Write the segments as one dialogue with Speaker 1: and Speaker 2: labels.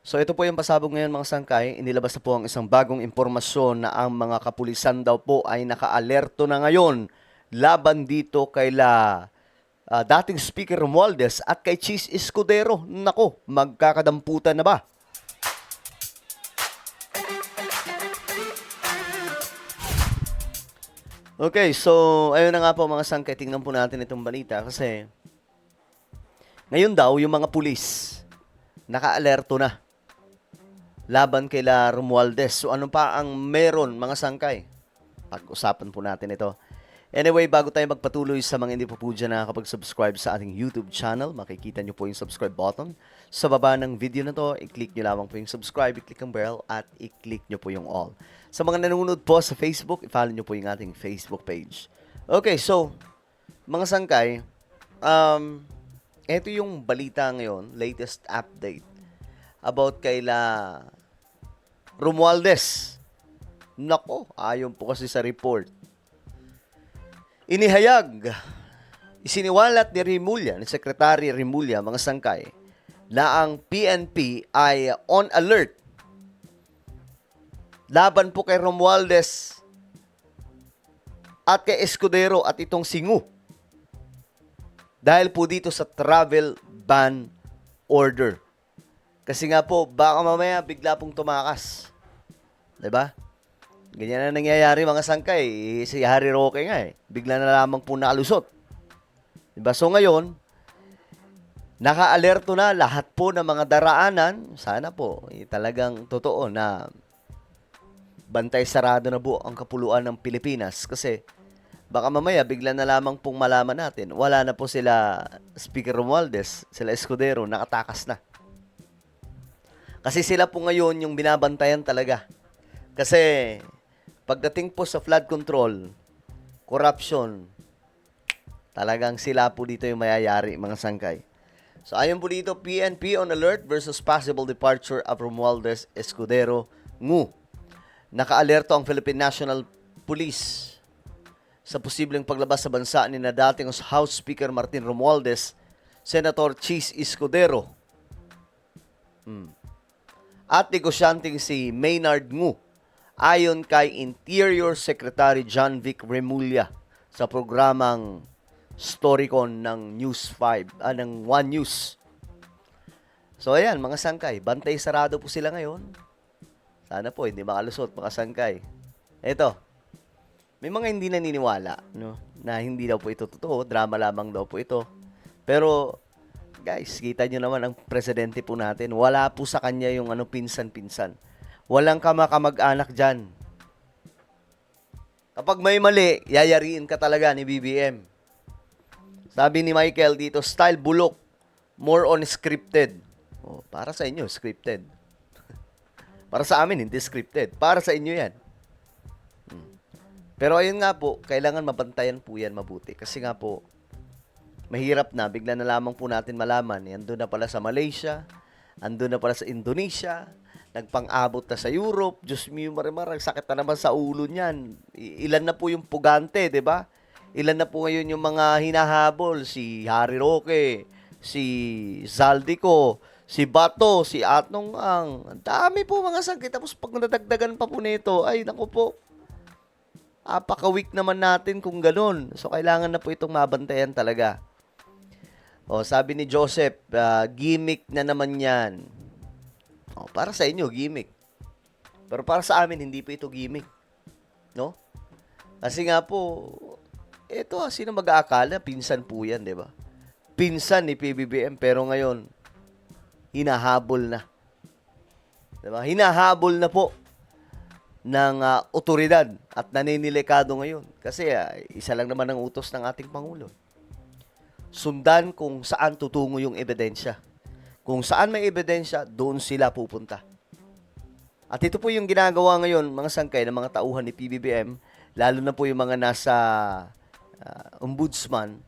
Speaker 1: So ito po yung pasabog ngayon mga sangkay. Inilabas na po ang isang bagong impormasyon na ang mga kapulisan daw po ay naka-alerto na ngayon laban dito kay dating Speaker Romualdez at kay Cheese Escudero. Nako, magkakadamputan na ba? Okay, so ayun na nga po mga sangkay, tingnan po natin itong balita kasi ngayon daw yung mga pulis naka-alerto na laban kay Romualdez. So ano pa ang meron mga sangkay? Pag-usapan po natin ito. Anyway, bago tayo magpatuloy sa mga hindi po po dyan nakakapag-subscribe sa ating YouTube channel, makikita nyo po yung subscribe button. Sa baba ng video na to, i-click nyo lamang po yung subscribe, i-click ang bell, at i-click nyo po yung all. Sa mga nanonood po sa Facebook, i-follow nyo po yung ating Facebook page. Okay, so, mga sangkay, ito yung balita ngayon, latest update about kay Romualdez. Nako, ayon po kasi sa report. Inihayag, isiniwalat ni Rimulya, ni Secretary Rimulya, mga sangkay, na ang PNP ay on alert laban po kay Romualdez at kay Escudero at itong Singu. Dahil po dito sa travel ban order. Kasi nga po, baka mamaya bigla pong tumakas. 'Di ba? Ganyan na nangyayari mga sangkay. Si Harry Roque nga bigla na lamang po nakalusot. Diba? So ngayon, naka-alerto na lahat po ng mga daraanan. Sana po, talagang totoo na bantay sarado na po ang kapuluan ng Pilipinas. Kasi baka mamaya bigla na lamang pong malaman natin, wala na po sila Speaker Romualdez, sila Escudero, nakatakas na. Kasi sila po ngayon yung binabantayan talaga. Kasi pagdating po sa flood control, corruption, talagang sila po dito yung mayayari, mga sangkay. So ayon po dito, PNP on alert versus possible departure of Romualdez Escudero Ngu. Naka-alerto ang Philippine National Police sa posibleng paglabas sa bansa ni na dating House Speaker Martin Romualdez, Senator Cheese Escudero, at negosyanteng si Maynard Ngu, ayon kay Interior Secretary John Vic Remulla sa programang Storycon ng News 5, ng One News. So ayan, mga sangkay, bantay sarado po sila ngayon. Sana po hindi makalusot, mga sangkay. Ito, may mga hindi naniniwala, no, na hindi daw po ito totoo, drama lamang daw po ito. Pero guys, kita nyo naman ang presidente po natin, wala po sa kanya yung pinsan-pinsan. Walang kamag-anak dyan. Kapag may mali, yayariin ka talaga ni BBM. Sabi ni Michael dito, style bulok, more on scripted. Oh, para sa inyo, scripted. Para sa amin, hindi scripted. Para sa inyo yan. Pero ayun nga po, kailangan mabantayan po yan mabuti. Kasi nga po, mahirap na, bigla na lamang po natin malaman. Andun na pala sa Malaysia, andun na pala sa Indonesia, nagpang-abot na sa Europe. Diyos mio, marimar, sakit na naman sa ulo niyan. Ilan na po yung pugante, di ba? Ilan na po ngayon yung mga hinahabol? Si Harry Roque, si Zaldico, si Bato, si Atnong Ang. Ang dami po mga sakit. Tapos pag nadagdagan pa po nito, ay naku po, apaka-weak naman natin kung ganun. So, kailangan na po itong mabantayan talaga. O, sabi ni Joseph, gimmick na naman yan. O, para sa inyo, gimmick. Pero para sa amin, hindi po ito gimmick. No? Kasi nga po, ito, sino mag-aakala? Pinsan po yan, di ba? Pinsan ni PBBM, pero ngayon, hinahabol na. Di ba? Hinahabol na po ng otoridad at naninilikado ngayon. Kasi isa lang naman ang utos ng ating Pangulo. Sundan kung saan tutungo yung ebidensya. Kung saan may ebidensya, doon sila pupunta. At ito po yung ginagawa ngayon, mga sangkay, ng mga tauhan ni PBBM, lalo na po yung mga nasa ombudsman,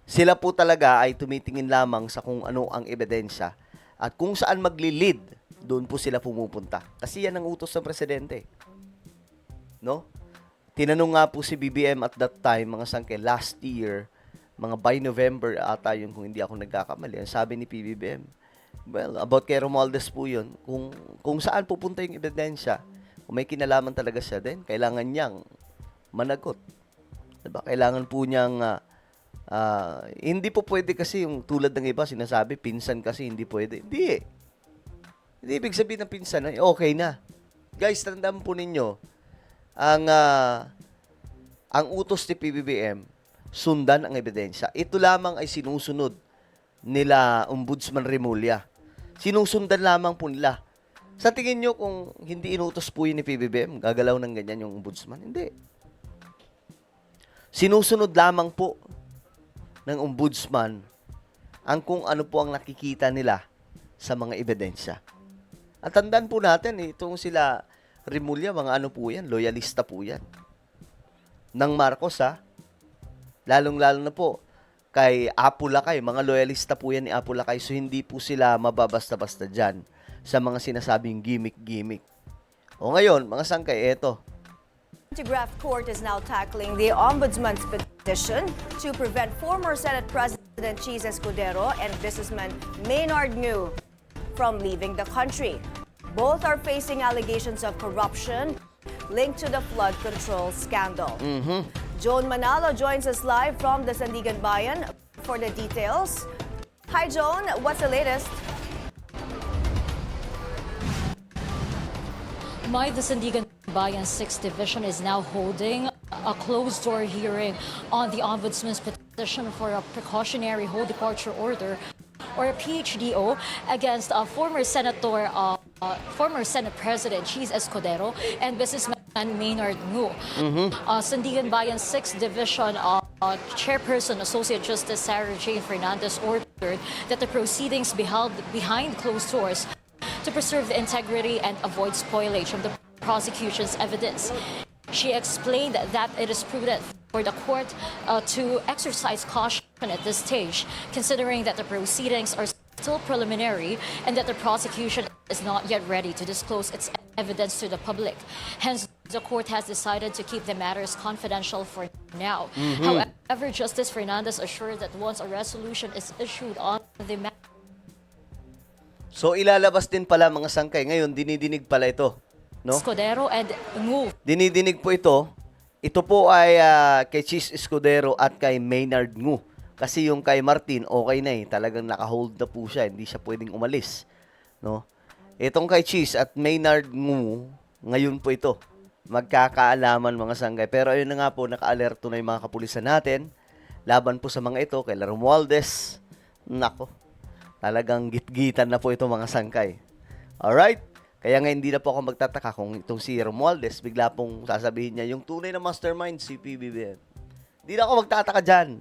Speaker 1: sila po talaga ay tumitingin lamang sa kung ano ang ebidensya at kung saan magli-lead, doon po sila pumupunta. Kasi yan ang utos ng presidente. No? Tinanong nga po si BBM at that time, mga sangkay, last year, mga by November ata yung kung hindi ako nagkakamali, ang sabi ni PBBM, Well, about kay Romualdez po yun. Kung saan pupunta yung ebidensya, kung may kinalaman talaga siya, then kailangan niyang managot. Diba? Kailangan po niyang, hindi po pwede kasi yung tulad ng iba, sinasabi, pinsan kasi hindi pwede. Hindi eh. Hindi ibig sabihin ng pinsan, okay na. Guys, tandaan po ninyo, ang utos ni PBBM, sundan ang ebidensya. Ito lamang ay sinusunod nila Ombudsman Remulla. Sinusundan lamang po nila. Sa tingin nyo, kung hindi inutos po yun ni PBBM, gagalaw ng ganyan yung Ombudsman? Hindi. Sinusunod lamang po ng Ombudsman ang kung ano po ang nakikita nila sa mga ebidensya. At tandaan po natin, itong sila Remulla, mga ano po yan, loyalista po yan. Ng Marcos, ha? Lalong-lalo na po, kay Apo Lakay, mga loyalista po yan ni Apo Lakay, so hindi po sila mababasta-basta dyan sa mga sinasabing gimmick-gimmick. O ngayon, mga sangkay, eto.
Speaker 2: Anti-graft court is now tackling the ombudsman's petition to prevent former Senate President Cheese Escudero and businessman Maynard Ngu from leaving the country. Both are facing allegations of corruption linked to the flood control scandal. Joan Manalo joins us live from the Sandigan Bayan for the details. Hi, Joan. What's the latest?
Speaker 3: The Sandigan Bayan 6th Division is now holding a closed-door hearing on the Ombudsman's petition for a precautionary whole departure order, or a PHDO, against former Senate President Cheese Escudero and businessman Maynard Ngu. Sandigan Bayan 6th Division Chairperson Associate Justice Sarah Jane Fernandez ordered that the proceedings be held behind closed doors to preserve the integrity and avoid spoilage of the prosecution's evidence. She explained that it is prudent for the court to exercise caution at this stage, considering that the proceedings are still preliminary and that the prosecution is not yet ready to disclose its evidence to the public. Hence, the court has decided to keep the matters confidential for now. However, Justice Fernandez assured that once a resolution is issued on the matter,
Speaker 1: So, ilalabas din pala mga sangkay. Ngayon, dinidinig pala ito. No?
Speaker 3: Escudero and Ngu.
Speaker 1: Dinidinig po ito. Ito po ay kay Cheese Escudero at kay Maynard Ngu. Kasi yung kay Martin, okay na eh. Talagang naka-hold na po siya. Hindi siya pwedeng umalis. No? Itong kay Cheese at Maynard Ngu, ngayon po ito. Magkakaalaman mga sangkay. Pero ayun na nga po, naka-alerto na yung mga kapulisan natin. Laban po sa mga ito, kay Romualdez. Nako. Talagang gitgitan na po ito mga sangkay. Alright? Kaya nga hindi na po ako magtataka kung itong si Romualdez, bigla pong sasabihin niya, yung tunay na mastermind si PBBM. Hindi na ako magtataka dyan.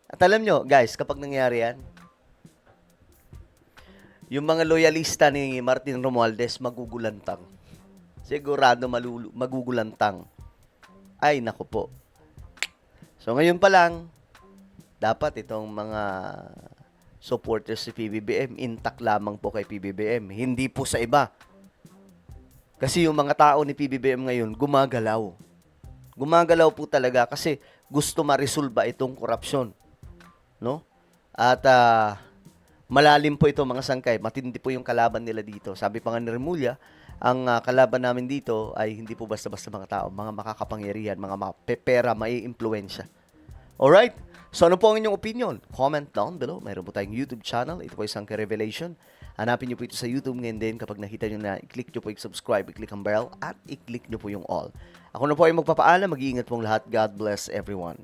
Speaker 1: At alam nyo, guys, kapag nangyari yan, yung mga loyalista ni Martin Romualdez magugulantang. Sigurado magugulantang. Ay, naku po. So ngayon pa lang, dapat itong mga supporters si PBBM, intact lamang po kay PBBM. Hindi po sa iba. Kasi yung mga tao ni PBBM ngayon, gumagalaw. Gumagalaw po talaga kasi gusto ma-resolve itong korupsyon. No? At malalim po ito mga sangkay. Matindi po yung kalaban nila dito. Sabi pa nga ni Remulla, ang kalaban namin dito ay hindi po basta-basta mga tao, mga makakapangyarihan, mga mapepera, may impluensya. Alright? So ano po ang inyong opinion? Comment down below. Mayroon po tayong YouTube channel. Ito po ay Sangkay Revelation. Hanapin nyo po ito sa YouTube ngayon din. Kapag nakita nyo na, i-click nyo po yung subscribe, i-click ang bell, at i-click nyo po yung all. Ako na po ay magpapaalam. Mag-iingat pong lahat. God bless everyone.